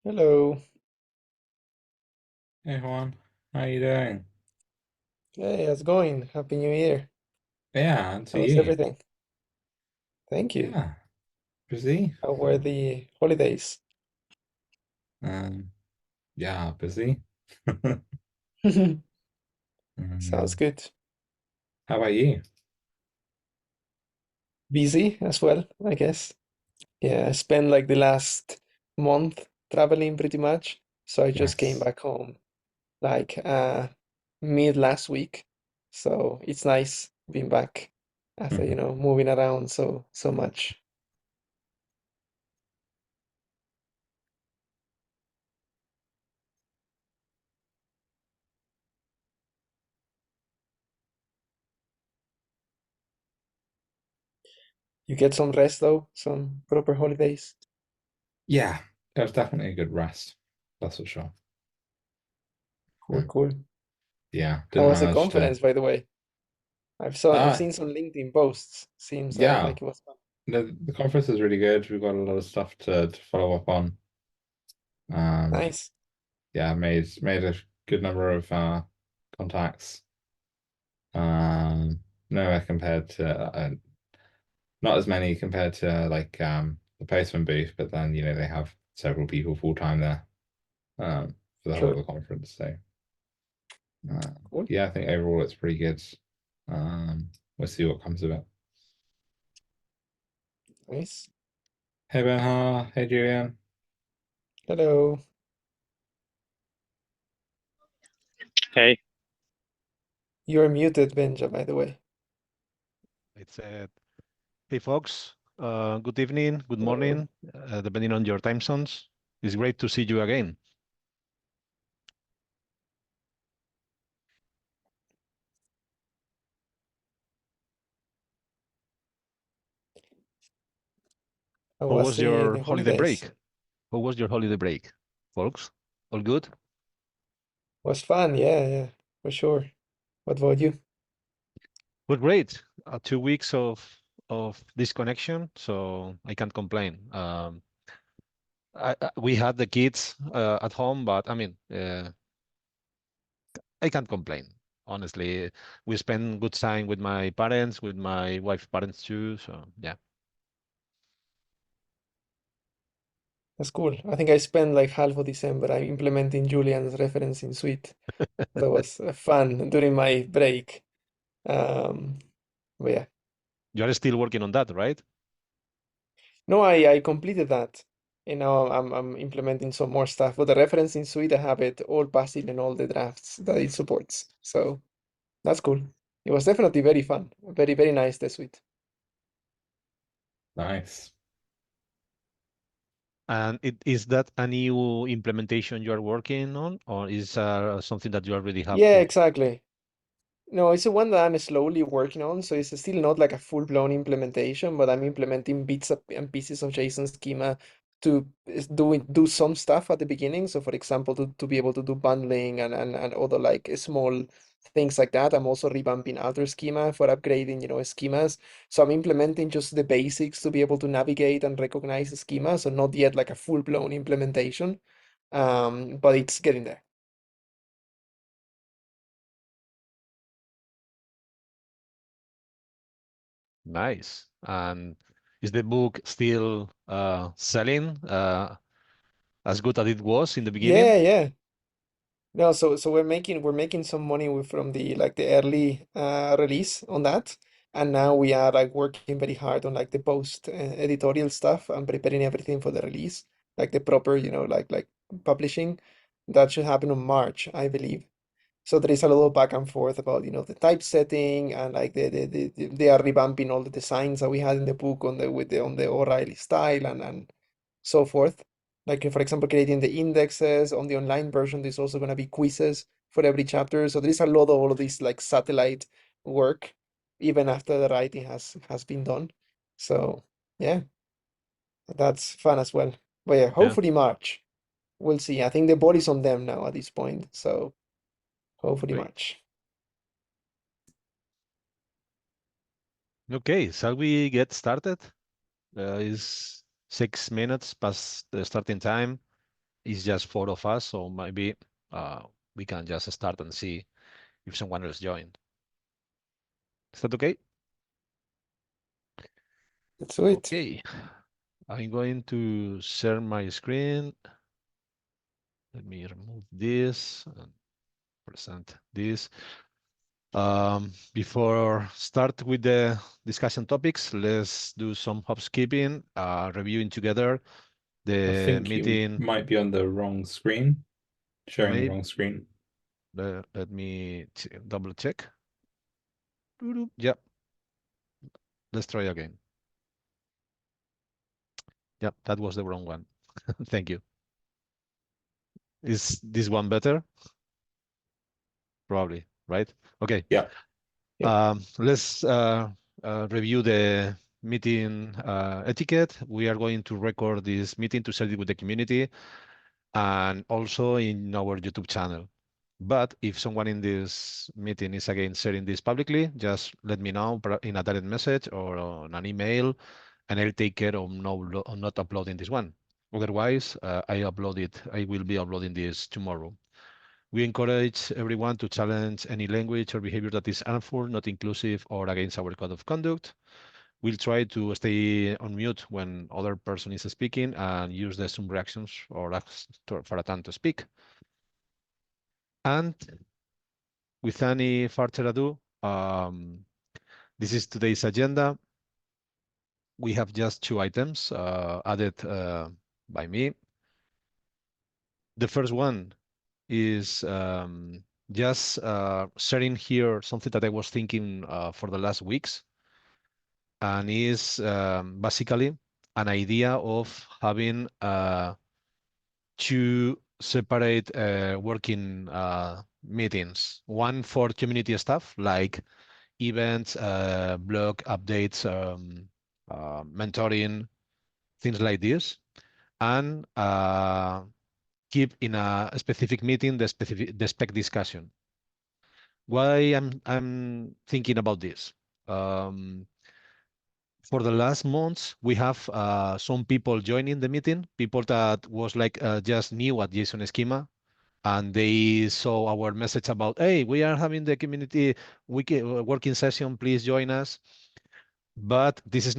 Hello. Hey Juan, how you doing? Hey, how's it going? Happy New Year. Yeah, and to How's you. everything? Thank you. Yeah, busy. How were the holidays? Um, yeah, busy. Sounds Um, good. how about you? Busy as well, I guess. Yeah, I spent like the last month traveling pretty much. So I just came Nice. back home like mid last week. So it's nice being back after, moving around so much. You get some rest though, some proper holidays. Yeah, it was definitely a good rest. That's for sure. Cool, Mm. cool. Yeah, How didn't was the manage to. conference, by the way? I've Uh, seen some LinkedIn posts. Seems yeah, like it was fun. the conference is really good. We've got a lot of stuff to follow up on. Um, Nice. yeah, made a good number of contacts. No, compared to not as many compared to the postman booth, but then they have several people full time there for the whole of Sure. the conference. So uh, Cool. yeah, I think overall it's pretty good. We'll see what comes of it. Nice. Hey Benha, hey Julian. Hello. Hey, You're muted, Benja, by the way. it's hey folks. Good evening, good Hello. morning, depending on your time zones. It's great to see you again. How How was was the your holiday holidays? break? How was your holiday break, folks? All good? Was fun, yeah, yeah, for sure. What about you? Well, great. 2 weeks of disconnection, so I can't complain. We had the kids at home, but I mean, I can't complain. Honestly, we spent good time with my parents, with my wife's parents too. So yeah. That's cool. I think I spent like half of December implementing Julian's referencing suite. That was fun during my break. Um, but yeah. You are still working on that, right? No, I completed that. And now I'm implementing some more stuff. But the referencing suite, I have it all passive in all the drafts that it supports. So that's cool. It was definitely very fun. Very, very nice, the suite. Nice. And is that a new implementation you are working on, or is something that you already have Yeah, done? exactly. No, it's the one that I'm slowly working on, so it's still not like a full-blown implementation, but I'm implementing and pieces of JSON schema to do some stuff at the beginning. So for example, to be able to do bundling and other like small things like that. I'm also revamping outer schema for upgrading, schemas. So I'm implementing just the basics to be able to navigate and recognize the schema. So not yet like a full-blown implementation, but it's getting there. Nice. And is the book still selling as good as it was in the beginning? Yeah, yeah. No, so we're making some money from the like the early release on that, and now we are like working very hard on like the post editorial stuff and preparing everything for the release, like the proper, like publishing. That should happen in March, I believe. So there is a little back and forth about, the typesetting and like they are revamping all the designs that we had in the book on the with the on the O'Reilly style and so forth. Like for example, creating the indexes on the online version, there's also gonna be quizzes for every chapter. So there is a lot of all of this like satellite work, even after the writing has been done. So yeah, that's fun as well. But yeah, Yeah, hopefully March. We'll see. I think the ball is on them now at this point. So hopefully great. March. Okay, shall we get started? Is 6 minutes past the starting time. it's just four of us, so maybe we can just start and see if someone else joined. Is that okay? Let's do it. Okay. I'm going to share my screen. Let me remove this and present this. Before start with the discussion topics, let's do some housekeeping, reviewing together I the think you meeting. might be on the wrong screen, showing the Maybe wrong screen. let me double check. Yep, let's try again. Yep, that was the wrong one. Thank you. Is this one better? Probably, right? Okay. Yeah. Yeah. Let's review the meeting etiquette. We are going to record this meeting to share it with the community and also in our YouTube channel. But if someone in this meeting is again sharing this publicly, just let me know in a direct message or on an email, and I'll take care of not uploading this one. Otherwise, I will be uploading this tomorrow. We encourage everyone to challenge any language or behavior that is harmful, not inclusive, or against our code of conduct. We'll try to stay on mute when other person is speaking and use the Zoom reactions or ask for a time to speak. And with any further ado, this is today's agenda. We have just two items added by me. The first one is just sharing here something that I was thinking for the last weeks, and is basically an idea of having two separate working meetings. One for community stuff like events, blog updates, mentoring, things like this, and keep in a specific meeting the spec discussion. Why I'm thinking about this? Um, for the last months, we have some people joining the meeting, people that was like just new at JSON Schema, and they saw our message about, hey, we are having the community working session, please join us. But that's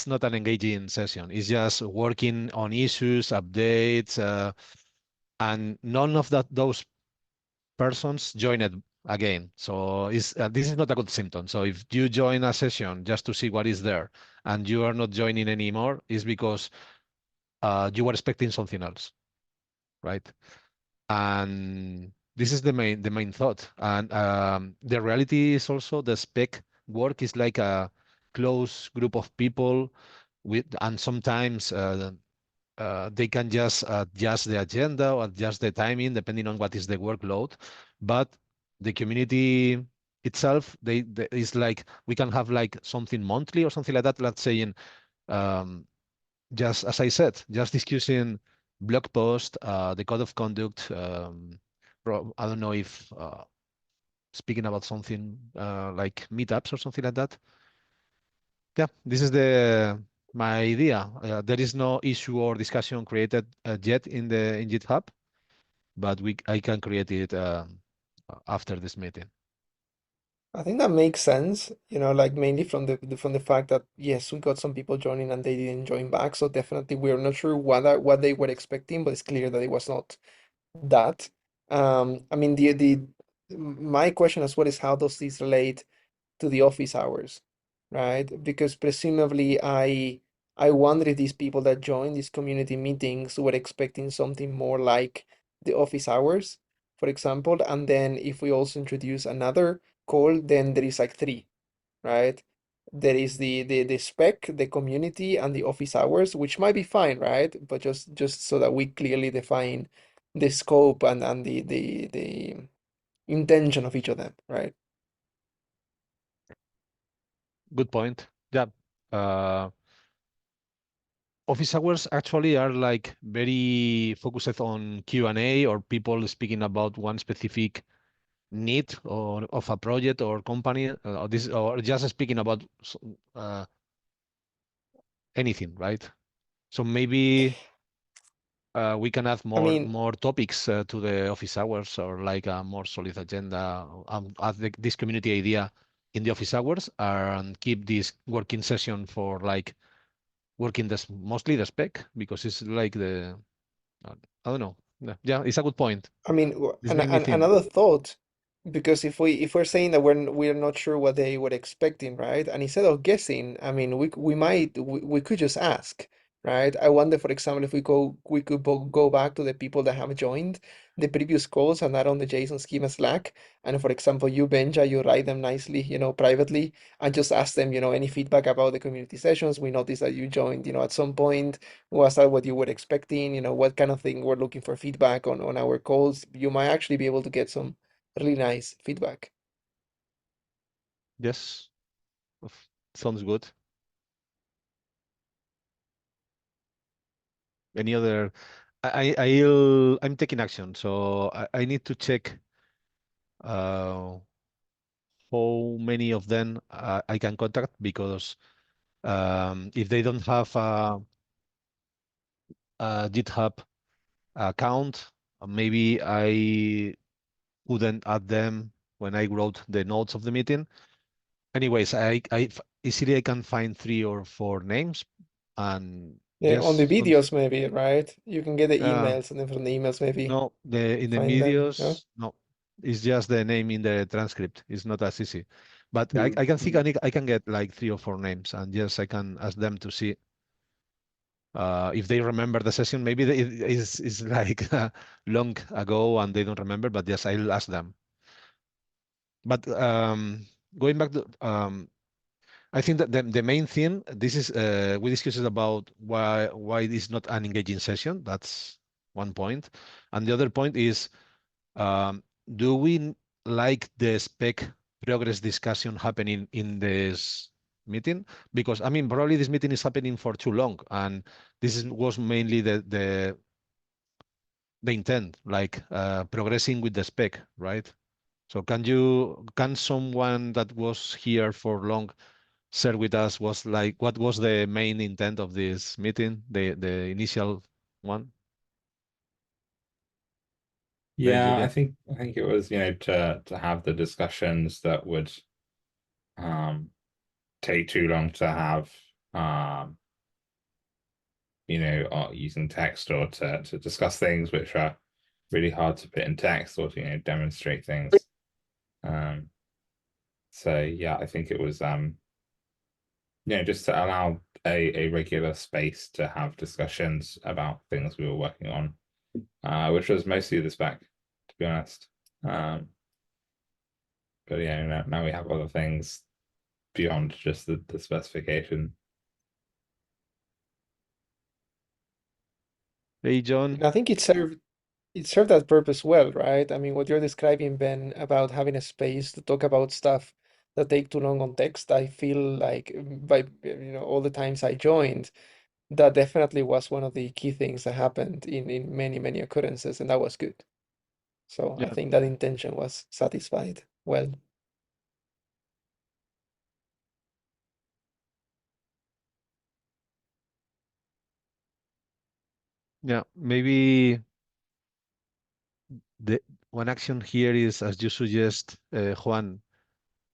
not an engaging session. It's just working on issues, updates, and none of those persons joined again. So this is not a good symptom. So if you join a session just to see what is there and you are not joining anymore, it's because you were expecting something else, right? And this is the main thought. And the reality is also the spec work is like a close group of people and sometimes they can just adjust the agenda or adjust the timing depending on what is the workload. But the community itself, is like we can have like something monthly or something like that. Let's say in just as I said, just discussing blog post, the code of conduct. I don't know if speaking about something like meetups or something like that. Yeah, this is my idea. There is no issue or discussion created yet in GitHub, but I can create it after this meeting. I think that makes sense, like mainly from from the fact that yes, we got some people joining and they didn't join back. So definitely we're not sure what they were expecting, but it's clear that it was not that. I mean the my question as well is how does this relate to the office hours, right? Because presumably I wonder if these people that join these community meetings were expecting something more like the office hours, for example, and then if we also introduce another call, then there is like three, right? There is the spec, the community, and the office hours, which might be fine, right? But just so that we clearly define the scope and the intention of each of them, right? Good point. Yeah. Uh, Office hours actually are like very focused on Q&A or people speaking about one specific need or of a project or company, or just speaking about uh, anything, right? So maybe we can add I mean, more topics to the office hours, or like a more solid agenda, add this community idea in the office hours, and keep this working session for like working this mostly the spec, because it's like the I don't know. Yeah, it's a good point. I mean, This make me and think. another thought, because if we're saying that we're not sure what they were expecting, right? And instead of guessing, I mean, we could just ask, right? I wonder, for example, if we could go back to the people that have joined the previous calls and are on the JSON schema Slack, and for example, you Benja, you write them nicely, privately, and just ask them, any feedback about the community sessions. We noticed that you joined, at some point. Was that what you were expecting? What kind of thing we're looking for feedback on our calls? You might actually be able to get some really nice feedback. Yes, sounds good. Any other? I'm taking action, so I need to check uh, how many of them I can contact, because if they don't have a GitHub account, maybe I couldn't add them when I wrote the notes of the meeting. Anyways, easily I can find 3 or 4 names, and Yeah, on the just videos maybe, right? You can get the uh, emails and then from the emails maybe no, the in the find them. No? videos, no, it's just the name in the transcript. It's not as easy, but Mm. I can think I can get like 3 or 4 names, and yes, I can ask them to see if they remember the session. Maybe it's like long ago and they don't remember, but yes, I'll ask them. But going back to I think that the main thing, this is we discussed about why it is not an engaging session. That's one point, and the other point is, um, do we like the spec progress discussion happening in this meeting? Because I mean, probably this meeting is happening for too long, and was mainly the intent, like progressing with the spec, right? So can someone that was here for long share with us was like what was the main intent of this meeting, the initial one? Maybe Yeah, Julia. I think it was, to have the discussions that would take too long to have, or using text, or to discuss things which are really hard to put in text, or to, demonstrate things. Um, so yeah, I think it was just to allow a regular space to have discussions about things we were working on, which was mostly the spec, to be honest. But yeah, now we have other things beyond just the specification. Hey, And John. I think it served that purpose well, right? I mean, what you're describing, Ben, about having a space to talk about stuff that take too long on text, I feel like by all the times I joined, that definitely was one of the key things that happened in many, many occurrences, and that was good. So I Yeah, think that intention was satisfied well. yeah. Maybe the one action here is, as you suggest, Juan,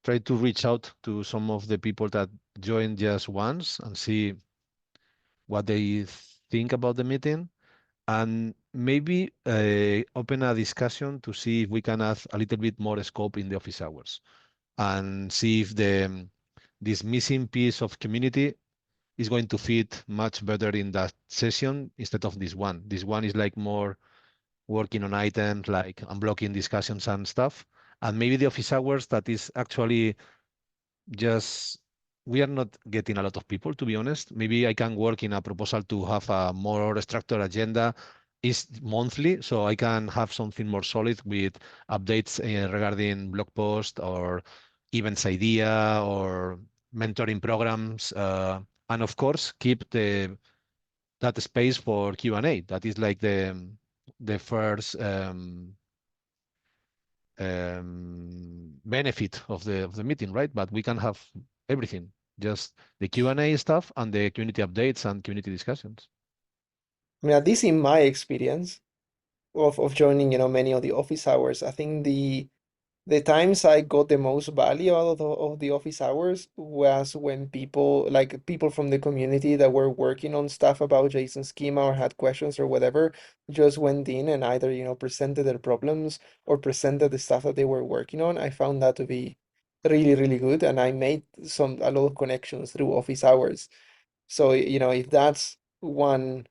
try to reach out to some of the people that joined just once and see what they think about the meeting, and maybe open a discussion to see if we can add a little bit more scope in the office hours, and see if this missing piece of community is going to fit much better in that session instead of this one. This one is like more working on items like unblocking discussions and stuff. And maybe the office hours that is actually just we are not getting a lot of people, to be honest. Maybe I can work in a proposal to have a more structured agenda. Is monthly, so I can have something more solid with updates regarding blog post or events idea or mentoring programs, and of course keep that space for Q&A. That is like the first benefit of the meeting, right? But we can have everything, just the Q&A stuff and the community updates and community discussions. I mean, at least in my experience of joining, many of the office hours, I think the times I got the most value out of the office hours was when people from the community that were working on stuff about JSON schema or had questions or whatever, just went in and either, presented their problems or presented the stuff that they were working on. I found that to be really, really good. And I made a lot of connections through office hours. So, if that's one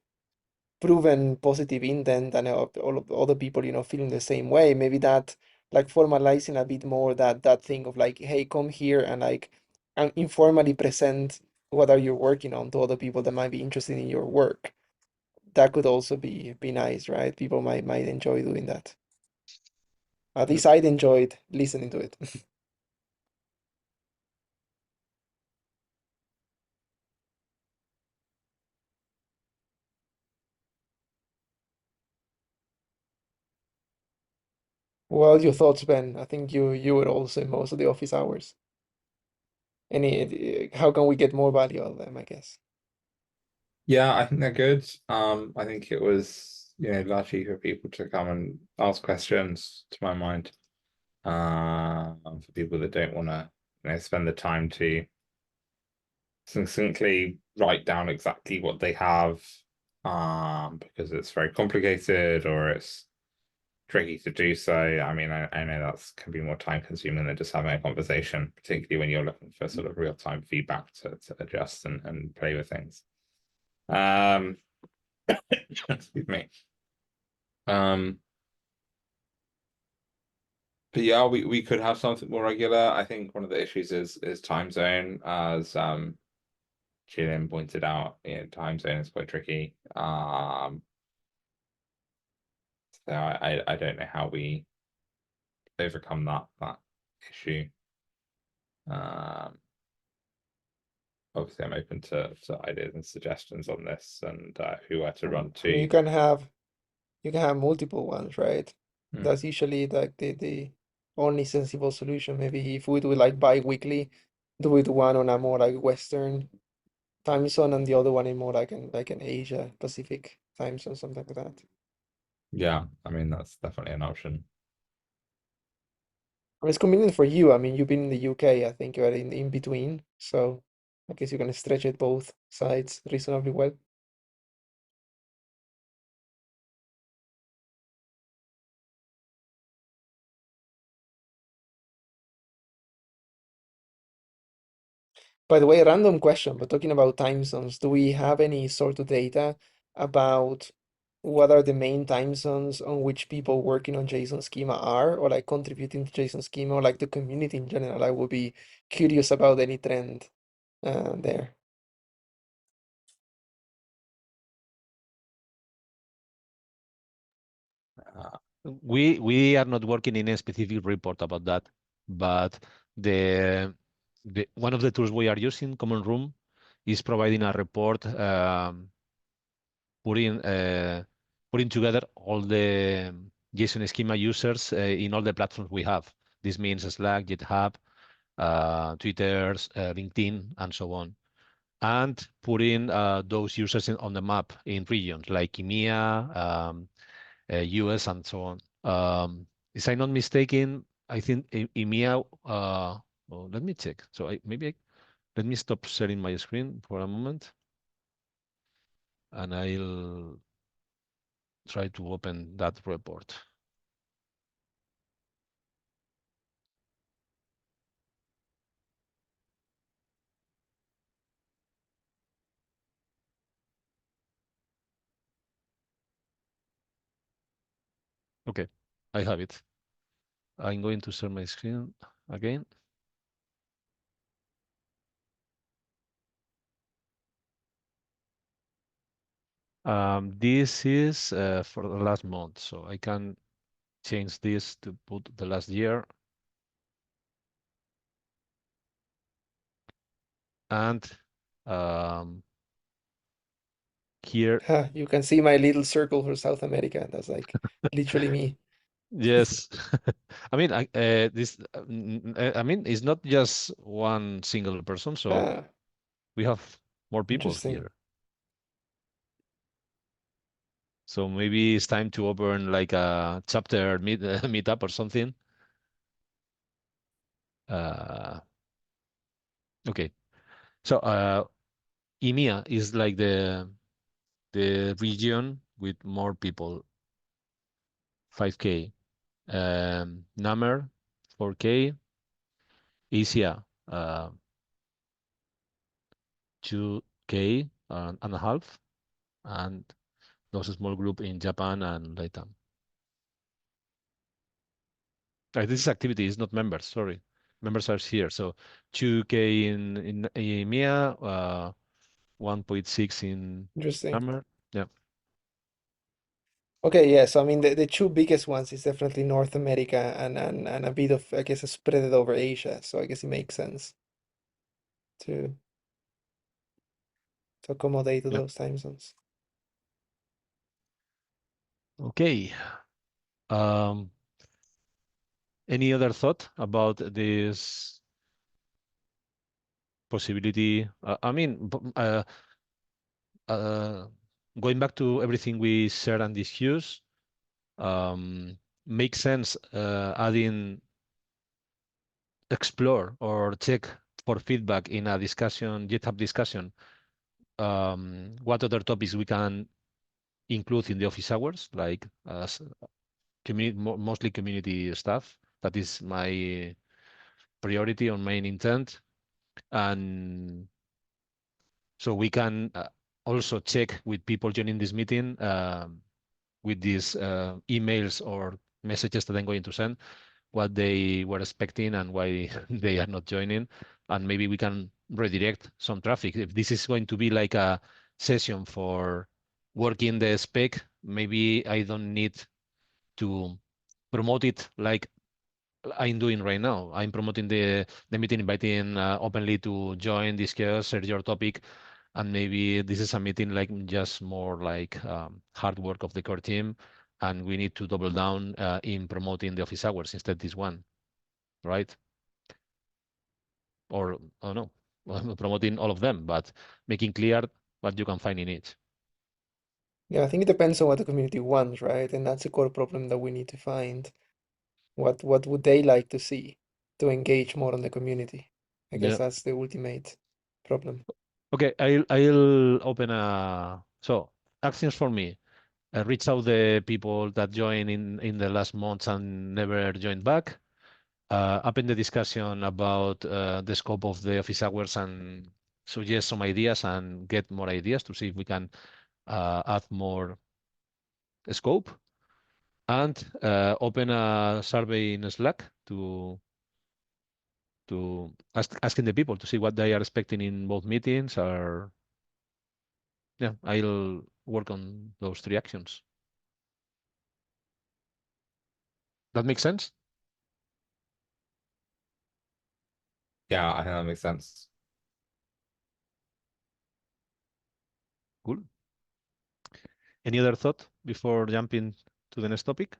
proven positive intent and all of the other people, feeling the same way. Maybe that like formalizing a bit more that thing of like, hey, come here and like and informally present what are you working on to other people that might be interested in your work. That could also be nice, right? People might enjoy doing that. At least I'd enjoyed listening to it. Well, your thoughts, Ben? I think you would also in most of the office hours. How can we get more value out of them, I guess. Yeah, I think they're good. I think it was, largely for people to come and ask questions, to my mind. For people that don't want to, spend the time to succinctly write down exactly what they have, because it's very complicated or it's tricky to do so. I mean, I know that's can be more time consuming than just having a conversation, particularly when you're looking for sort of real-time feedback to adjust and play with things. Excuse me. But yeah, we could have something more regular. I think one of the issues is time zone, as Julian pointed out. Time zone is quite tricky. So I don't know how we overcome that issue. Obviously, I'm open to ideas and suggestions on this and who were to run I mean, to. you can have multiple ones, right? Hmm. That's usually like the only sensible solution. Maybe if we do it like bi-weekly, do it one on a more like Western time zone and the other one in more like an Asia Pacific time zone, something like that. Yeah, I mean that's definitely an option. I mean, it's convenient for you. I mean, you've been in the UK. I think you're in between, so I guess you can stretch it both sides reasonably well. By the way, random question, but talking about time zones, do we have any sort of data about what are the main time zones on which people working on JSON schema are, or like contributing to JSON schema, or like the community in general? I would be curious about any trend there. We are not working in a specific report about that, but the one of the tools we are using, Common Room, is providing a report putting putting together all the JSON schema users in all the platforms we have. This means Slack, GitHub, Twitter, LinkedIn, and so on. And putting those users on the map in regions like EMEA, US, and so on. If I'm not mistaken, I think EMEA, well, let me check. So let me stop sharing my screen for a moment, and I'll try to open that report. Okay, I have it. I'm going to share my screen again. This is for the last month, so I can change this to put the last year. And here, You can see my little circle for South America. That's like literally me. yes, I mean, I mean, it's not just one single person, so Ah, we have more people interesting. here. So maybe it's time to open like a chapter meetup or something. Okay. So EMEA is like the region with more people, 5K. NAMER, 4K. Asia, 2K and a half, and those small group in Japan and Latam. This is activity, is not members, sorry. Members are here. So 2K in EMEA, 1.6 in Interesting. NAMER. Yeah. Okay, yeah, so I mean the two biggest ones is definitely North America and a bit of I guess spread it over Asia. So I guess it makes sense to accommodate to Yeah. those time zones. Okay. Um, any other thought about this possibility? I mean, uh, going back to everything we shared and discussed, makes sense adding explore or check for feedback in a discussion, GitHub discussion, what other topics we can include in the office hours, like mostly community stuff. That is my priority or main intent. And so we can also check with people joining this meeting with these emails or messages that I'm going to send, what they were expecting and why they are not joining. And maybe we can redirect some traffic. If this is going to be like a session for working the spec, maybe I don't need to promote it like I'm doing right now. I'm promoting the meeting, inviting openly to join, discuss, share your topic, and maybe this is a meeting like just more like hard work of the core team, and we need to double down in promoting the office hours instead this one, right? Or oh no, promoting all of them, but making clear what you can find in each. Yeah, I think it depends on what the community wants, right? And that's a core problem that we need to find. What would they like to see to engage more on the community? I guess Yeah. that's the ultimate problem. Okay, I'll open a so actions for me. Reach out the people that joined in the last months and never joined back. Open the discussion about the scope of the office hours and suggest some ideas and get more ideas to see if we can add more scope. And open a survey in Slack to asking the people to see what they are expecting in both meetings. Or yeah, I'll work on those three actions. That makes sense? Yeah, I think that makes sense. Cool. Any other thought before jumping to the next topic?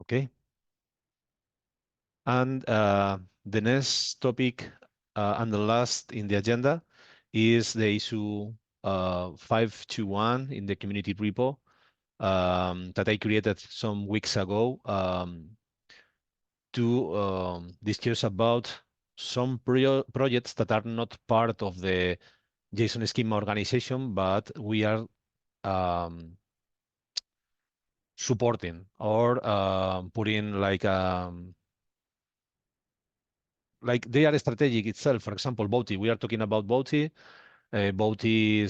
Okay. And the next topic and the last in the agenda is the issue 521 in the community repo that I created some weeks ago to discuss about some projects that are not part of the JSON Schema organization, but we are um, supporting or putting like they are strategic itself. For example, Bouti. We are talking about Bouti. Bouti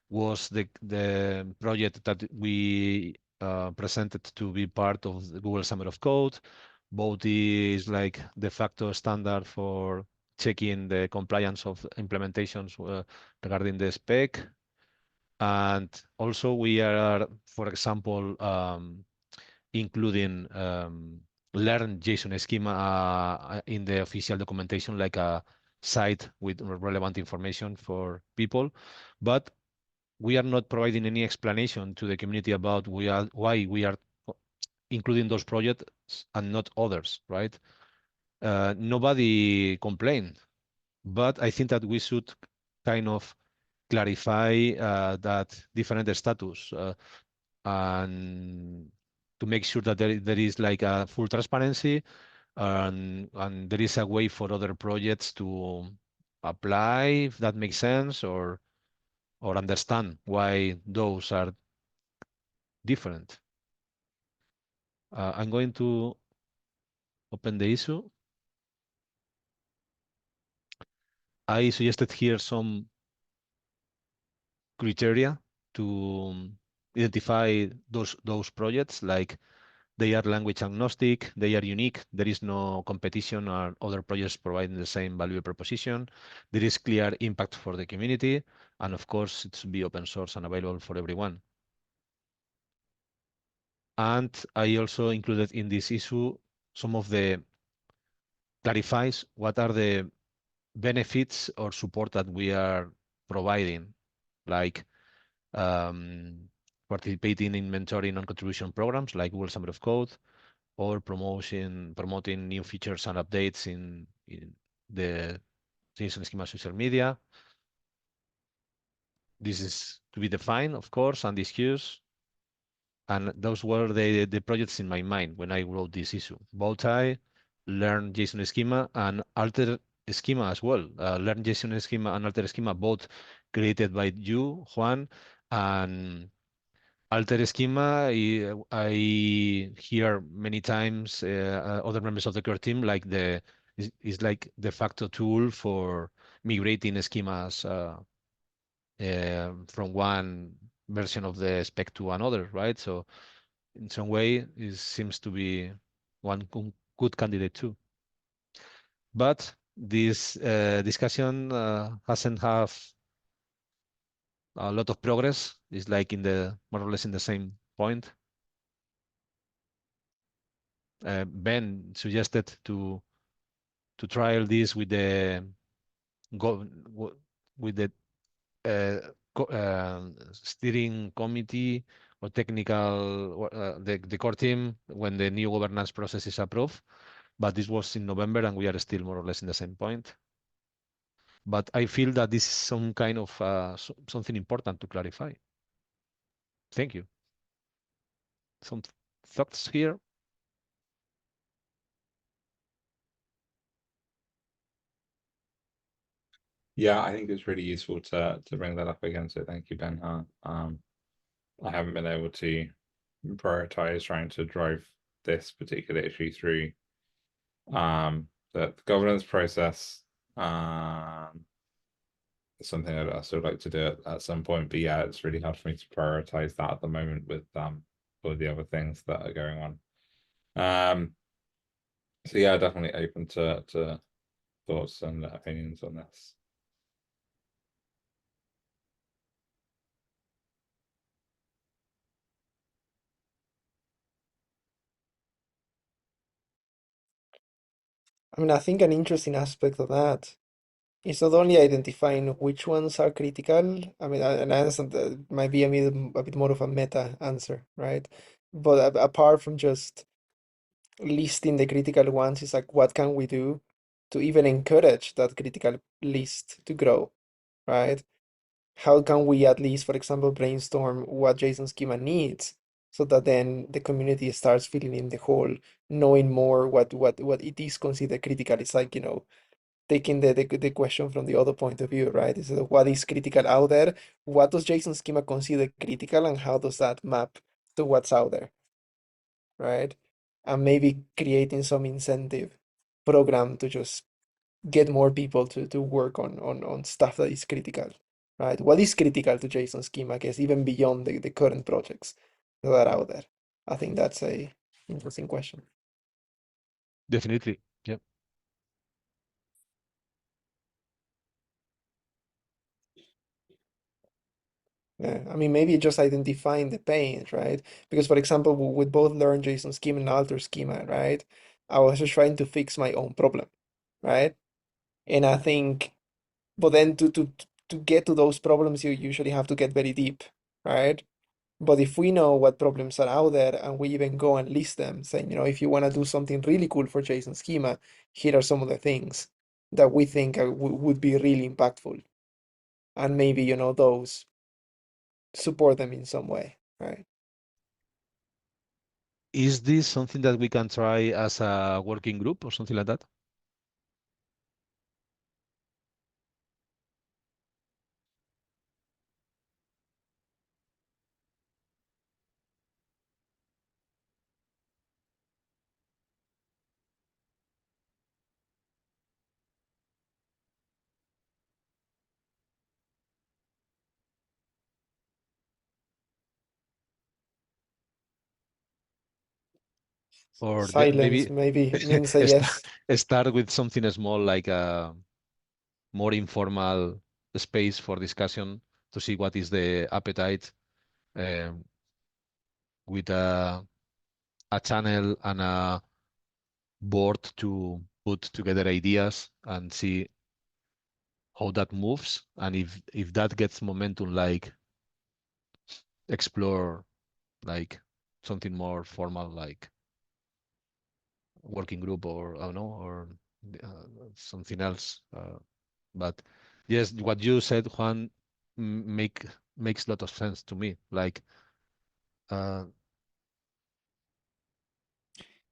was the project that we presented to be part of the Google Summer of Code. Bouti is like de facto standard for checking the compliance of implementations regarding the spec. And also we are, for example, including learn JSON schema in the official documentation, like a site with relevant information for people. But we are not providing any explanation to the community about why we are including those projects and not others, right? nobody complained. But I think that we should kind of clarify that different status and to make sure that there is like a full transparency and there is a way for other projects to apply, if that makes sense, or understand why those are different. I'm going to open the issue. I suggested here some criteria to identify those projects, like they are language agnostic, they are unique, there is no competition or other projects providing the same value proposition, there is clear impact for the community, and of course it should be open source and available for everyone. And I also included in this issue some of the clarifies what are the benefits or support that we are providing, like participating in mentoring and contribution programs like Google Summer of Code, or promoting new features and updates in the JSON Schema social media. This is to be defined, of course, and discussed. And those were the projects in my mind when I wrote this issue. Bowtie, Learn JSON Schema, and Alter Schema as well. Learn JSON Schema and Alter Schema, both created by you, Juan, and Alter Schema, I hear many times other members of the core team like is like de facto tool for migrating schemas from one version of the spec to another, right? So in some way, it seems to be one good candidate too. But this discussion hasn't have a lot of progress. It's like in the more or less in the same point. Ben suggested to trial this with the with the steering committee or technical the core team when the new governance process is approved. But this was in November, and we are still more or less in the same point. But I feel that this is some kind of something important to clarify. Thank you. Some thoughts here? Yeah, I think it's really useful to bring that up again. So thank you, Ben. I haven't been able to prioritize trying to drive this particular issue through the governance process. Something I'd also like to do at some point, but yeah, it's really hard for me to prioritize that at the moment with all the other things that are going on. So yeah, definitely open to thoughts and opinions on this. I mean, I think an interesting aspect of that is not only identifying which ones are critical. I mean, and I understand that it might be a bit more of a meta answer, right? But apart from just listing the critical ones, it's like, what can we do to even encourage that critical list to grow, right? How can we at least, for example, brainstorm what JSON schema needs so that then the community starts filling in the hole, knowing more what it is considered critical. It's like, taking the question from the other point of view, right? Is what is critical out there? What does JSON schema consider critical, and how does that map to what's out there, right? And maybe creating some incentive program to just get more people to work on stuff that is critical, right? What is critical to JSON schema, I guess, even beyond the current projects that are out there? I think that's a interesting question. Definitely. Yeah. Yeah, I mean, maybe just identifying the pains, right? Because, for example, with both learn JSON schema and alter schema, right? I was just trying to fix my own problem, right? And I think, but then to get to those problems, you usually have to get very deep, right? But if we know what problems are out there and we even go and list them, saying, if you want to do something really cool for JSON schema, here are some of the things that we think would be really impactful. And maybe, those support them in some way, right? Is this something that we can try as a working group or something like that? Or Silence maybe maybe means a start, yes. start with something small, like a more informal space for discussion to see what is the appetite, um, with a channel and a board to put together ideas and see how that moves. And if that gets momentum, like explore like something more formal, like working group, or I don't know, or something else. But yes, what you said, Juan, makes a lot of sense to me. Like, uh,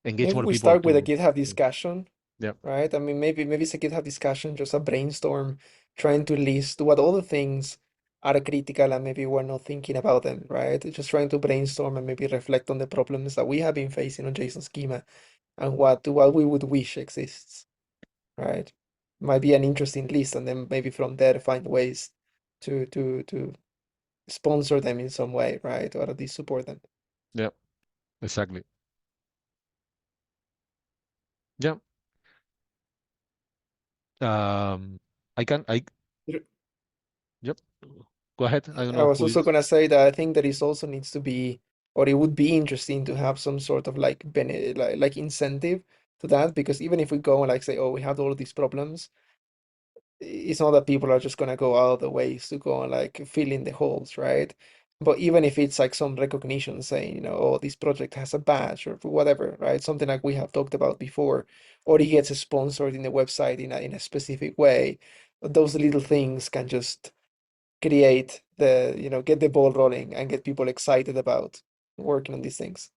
engage Maybe more we people start with a to. GitHub discussion, Yeah, right? I mean, maybe it's a GitHub discussion, just a brainstorm, trying to list what all the things are critical and maybe we're not thinking about them, right? Just trying to brainstorm and maybe reflect on the problems that we have been facing on JSON schema and what we would wish exists, right? Might be an interesting list, and then maybe from there find ways to sponsor them in some way, right? Or at least support them. yeah, exactly. Yeah. Um, I Yep. Go ahead. I don't I know was who also is. gonna say that I think there is also needs to be, or it would be interesting to have some sort of like like incentive to that, because even if we go and like say, oh, we have all of these problems, it's not that people are just gonna go out of the ways to go and like fill in the holes, right? But even if it's like some recognition saying, oh, this project has a badge or whatever, right? Something like we have talked about before, or it gets sponsored in the website in a specific way, those little things can just create get the ball rolling and get people excited about working on these things.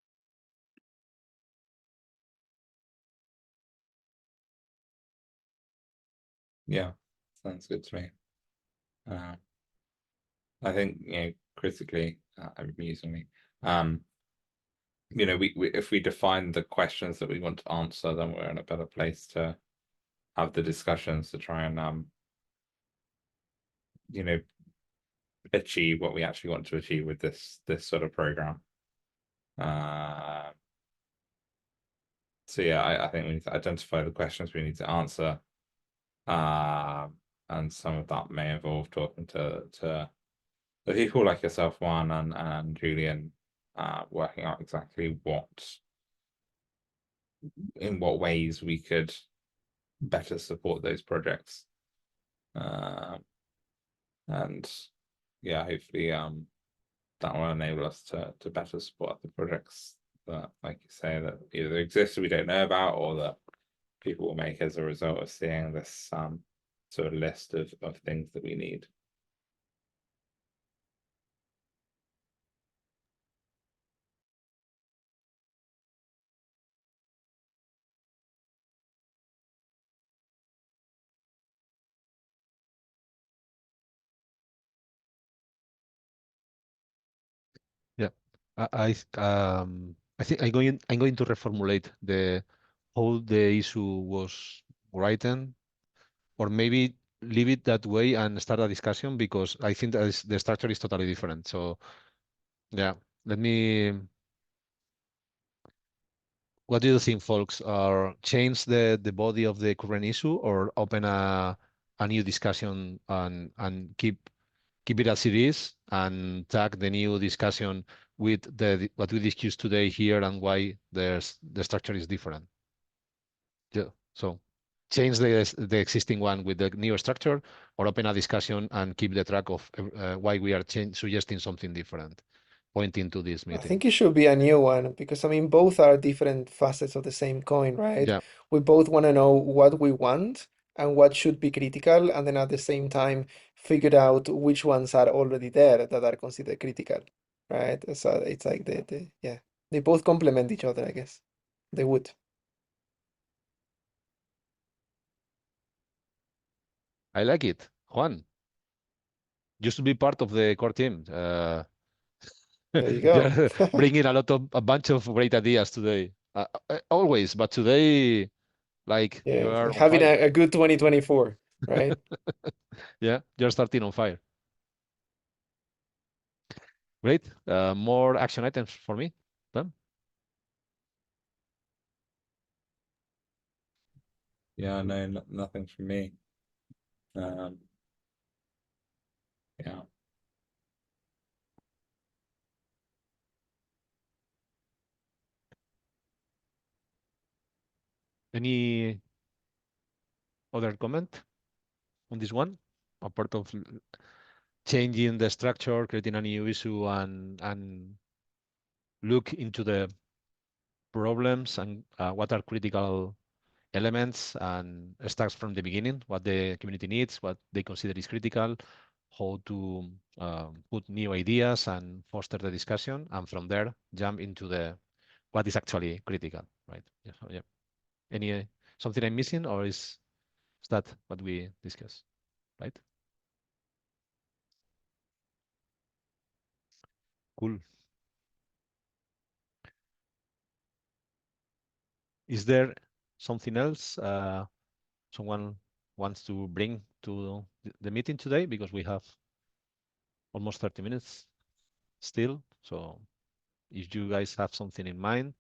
Yeah, sounds good to me. I think, critically, amusingly, we if we define the questions that we want to answer, then we're in a better place to have the discussions to try and you know, achieve what we actually want to achieve with this sort of program. So yeah, I think we need to identify the questions we need to answer. And some of that may involve talking to the people like yourself, Juan, and Julian, working out exactly in what ways we could better support those projects. And yeah, hopefully that will enable us to better support the projects that, like you say, that either exist we don't know about, or that people will make as a result of seeing this sort of list of things that we need. Yeah. I think I'm going to reformulate the how the issue was written, or maybe leave it that way and start a discussion, because I think that the structure is totally different. So yeah, let me. What do you think, folks? Are change the body of the current issue, or open a new discussion and keep it as it is, and tag the new discussion with the what we discussed today here and why the structure is different. Yeah. So change the existing one with the new structure, or open a discussion and keep the track of why we are suggesting something different. pointing to this I meeting. think it should be a new one because I mean both are different facets of the same coin, right? Yeah. We both want to know what we want and what should be critical, and then at the same time figure out which ones are already there that are considered critical, right? So it's like yeah, they both complement each other, I guess. They would. I like it. Juan, you should be part of the core team. There you go. You're bringing a bunch of great ideas today. Always, but today, like you Yeah, are on having fire. a good 2024, right? Yeah, you're starting on fire. Great. More action items for me. Done. Yeah, no, nothing from me. Um, yeah. Any other comment on this one? Apart of changing the structure, creating a new issue, and look into the problems and what are critical elements and starts from the beginning, what the community needs, what they consider is critical, how to put new ideas and foster the discussion, and from there jump into the what is actually critical, right? Yeah. So, yeah. Any something I'm missing, or is that what we discussed, right? Cool. Is there something else someone wants to bring to the meeting today? Because we have almost 30 minutes still. So if you guys have something in mind,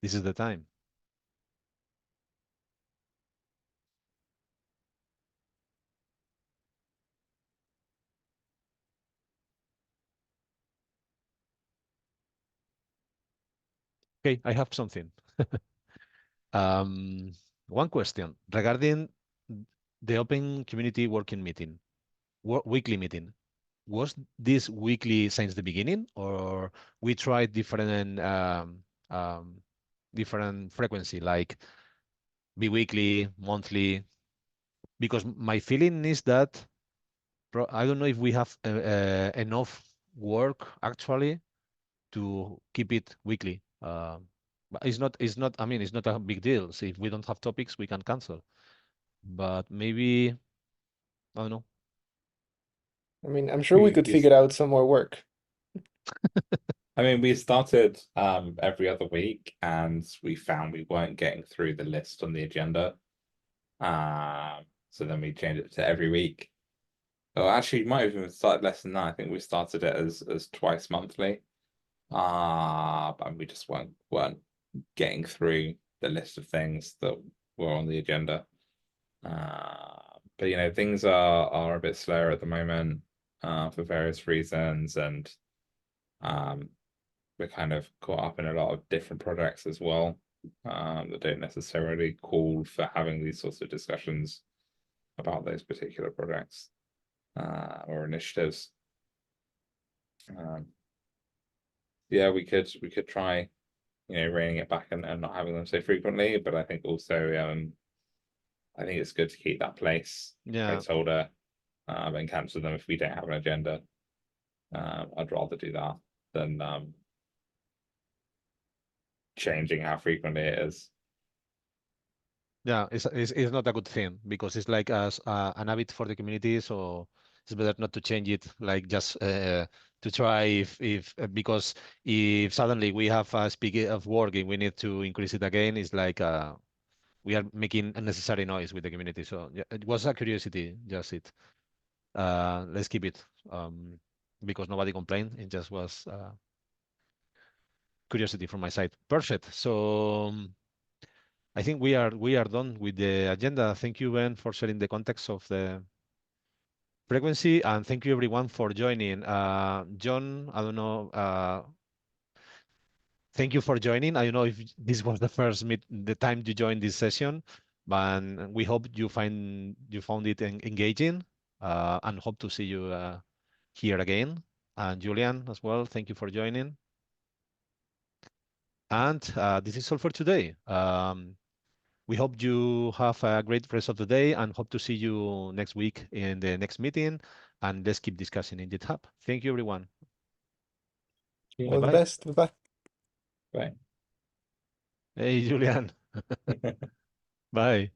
this is the time. Okay, I have something. One question regarding the Open Community Working Meeting, weekly meeting. Was this weekly since the beginning, or we tried um, different frequency, like bi-weekly, monthly? Because my feeling is that I don't know if we have enough work actually to keep it weekly. But it's not. I mean, it's not a big deal. So if we don't have topics, we can cancel. But maybe I don't know. I mean, I'm sure we could We figure out some more work. I mean, we started every other week, and we found we weren't getting through the list on the agenda. So then we changed it to every week. Oh, actually, you might have even started less than that. I think we started it as twice monthly. But we just weren't getting through the list of things that were on the agenda. But you know, things are a bit slower at the moment for various reasons, and we're kind of caught up in a lot of different projects as well that don't necessarily call for having these sorts of discussions about those particular projects or initiatives. Yeah, we could try, you know, reining it back and not having them so frequently, but I think also I think it's good to keep that Yeah, placeholder and cancel them if we don't have an agenda. I'd rather do that than changing how frequently it is. yeah. It's not a good thing because it's like as an habit for the community. So it's better not to change it. Like just to try if because if suddenly we have a speak of work and we need to increase it again, it's like we are making unnecessary noise with the community. So yeah, it was a curiosity, just it. Let's keep it because nobody complained. It just was curiosity from my side. Perfect. So I think we are done with the agenda. Thank you, Ben, for sharing the context of the frequency, and thank you everyone for joining. John, I don't know. Thank you for joining. I don't know if this was the time you joined this session, but we hope you found it engaging, and hope to see you here again. And Julian as well, thank you for joining. And this is all for today. We hope you have a great rest of the day and hope to see you next week in the next meeting. And let's keep discussing in GitHub. Thank you, everyone. All the Bye-bye. best. Bye-bye. Bye. Hey, Julian. Bye.